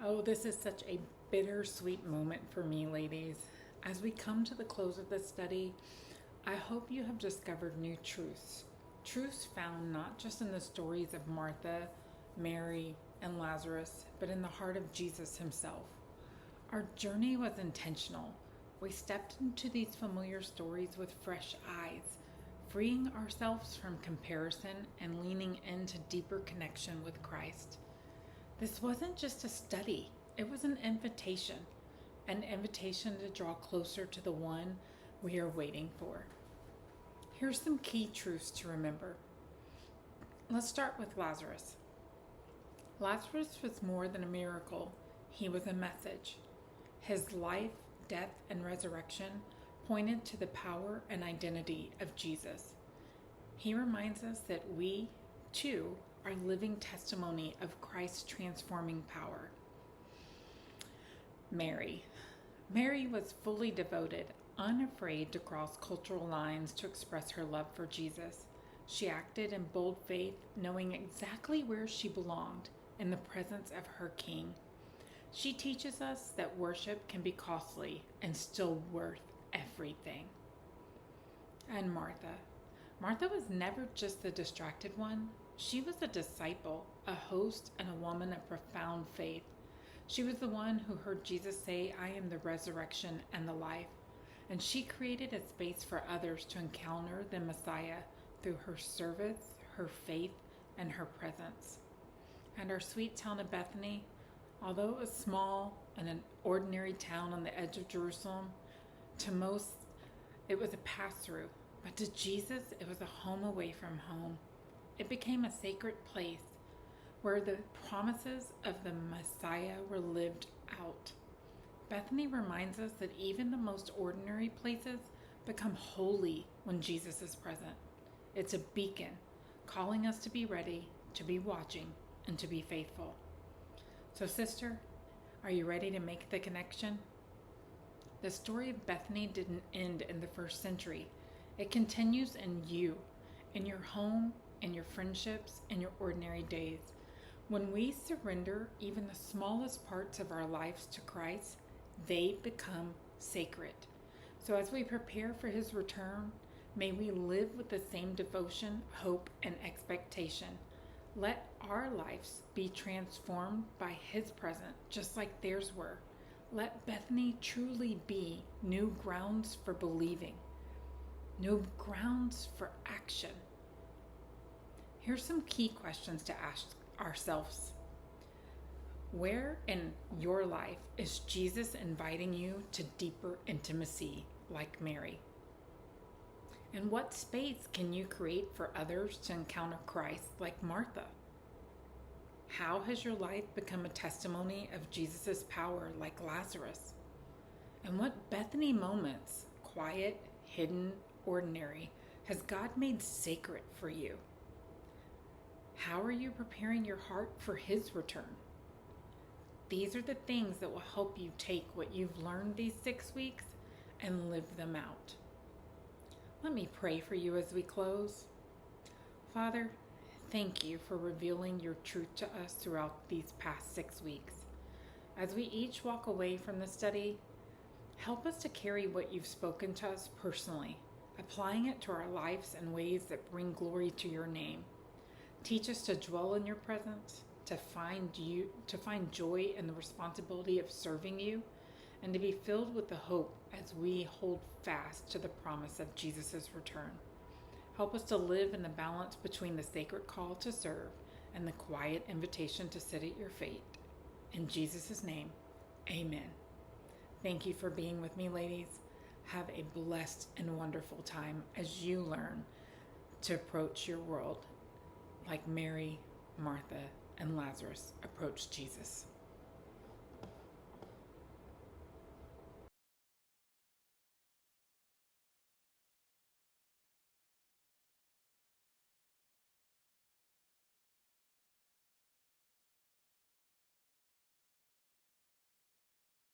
Oh, this is such a bittersweet moment for me, ladies. As we come to the close of this study, I hope you have discovered new truths. Truths found not just in the stories of Martha, Mary, and Lazarus, but in the heart of Jesus himself. Our journey was intentional. We stepped into these familiar stories with fresh eyes, freeing ourselves from comparison and leaning into deeper connection with Christ. This wasn't just a study, it was an invitation to draw closer to the one we are waiting for. Here's some key truths to remember. Let's start with Lazarus. Lazarus was more than a miracle, he was a message. His life, death, and resurrection pointed to the power and identity of Jesus. He reminds us that we, too, are living testimony of Christ's transforming power. Mary. Mary was fully devoted, unafraid to cross cultural lines to express her love for Jesus. She acted in bold faith, knowing exactly where she belonged, in the presence of her King. She teaches us that worship can be costly and still worth everything. And Martha. Martha was never just the distracted one. She was a disciple, a host, and a woman of profound faith. She was the one who heard Jesus say, "I am the resurrection and the life." And she created a space for others to encounter the Messiah through her service, her faith, and her presence. And our sweet town of Bethany, although it was small and an ordinary town on the edge of Jerusalem, to most it was a pass-through. But to Jesus, it was a home away from home. It became a sacred place where the promises of the Messiah were lived out. Bethany reminds us that even the most ordinary places become holy when Jesus is present. It's a beacon, calling us to be ready, to be watching, and to be faithful. So, sister, are you ready to make the connection? The story of Bethany didn't end in the first century. It continues in you, in your home, in your friendships, in your ordinary days. When we surrender even the smallest parts of our lives to Christ, they become sacred. So as we prepare for his return, may we live with the same devotion, hope, and expectation. Let our lives be transformed by his presence, just like theirs were. Let Bethany truly be new grounds for believing, new grounds for action. Here's some key questions to ask ourselves. Where in your life is Jesus inviting you to deeper intimacy like Mary? And what space can you create for others to encounter Christ like Martha? How has your life become a testimony of Jesus' power like Lazarus? And what Bethany moments, quiet, hidden, ordinary, has God made sacred for you? How are you preparing your heart for his return? These are the things that will help you take what you've learned these 6 weeks and live them out. Let me pray for you as we close. Father, thank you for revealing your truth to us throughout these past 6 weeks. As we each walk away from the study, help us to carry what you've spoken to us personally, applying it to our lives in ways that bring glory to your name. Teach us to dwell in your presence, to find joy in the responsibility of serving you, and to be filled with the hope as we hold fast to the promise of Jesus' return. Help us to live in the balance between the sacred call to serve and the quiet invitation to sit at your feet. In Jesus' name, amen. Thank you for being with me, ladies. Have a blessed and wonderful time as you learn to approach your world like Mary, Martha, and Lazarus approached Jesus.